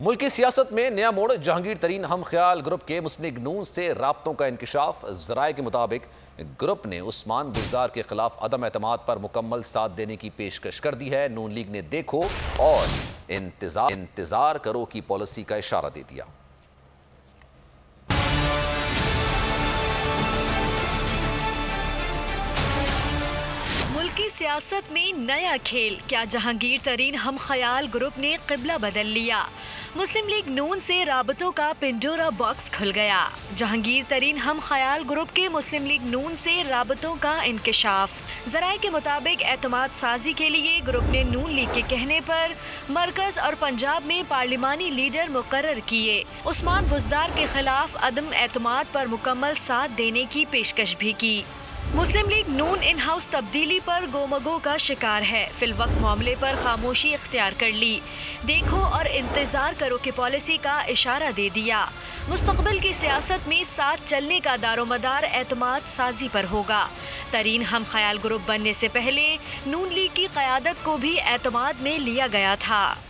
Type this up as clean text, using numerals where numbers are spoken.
मुल्की सियासत में नया मोड़। जहांगीर तरीन हम ख्याल ग्रुप के मुस्लिम लीग नून से राब्तों का इंकशाफ। जराये के मुताबिक ग्रुप ने उस्मान बुज़दार के खिलाफ अदम एतमाद पर मुकम्मल साथ देने की पेशकश कर दी है। नून लीग ने देखो और इंतजार करो की पॉलिसी का इशारा दे दिया। मुल्की सियासत में नया खेल। क्या जहांगीर तरीन हम ख्याल ग्रुप ने किबला बदल लिया? मुस्लिम लीग नून से राबतों का पिंडोरा बॉक्स खुल गया। जहांगीर तरीन हम ख्याल ग्रुप के मुस्लिम लीग नून से राबतों का इंकशाफ। जराये के मुताबिक एतमाद साजी के लिए ग्रुप ने नून लीग के कहने पर मरकज और पंजाब में पार्लिमानी लीडर मुकर्रर किए। उस्मान बुज़दार के खिलाफ अदम एतमाद पर मुकम्मल साथ देने की पेशकश भी की। मुस्लिम लीग नून इन हाउस तब्दीली पर गोमगो का शिकार है। फिलवक्त मामले पर खामोशी इख्तियार कर ली। देखो और इंतजार करो की पॉलिसी का इशारा दे दिया। मुस्तकबिल की सियासत में साथ चलने का दारोमदार एतमाद साजी पर होगा। तरीन हम ख्याल ग्रुप बनने से पहले नून लीग की क़यादत को भी एतमाद में लिया गया था।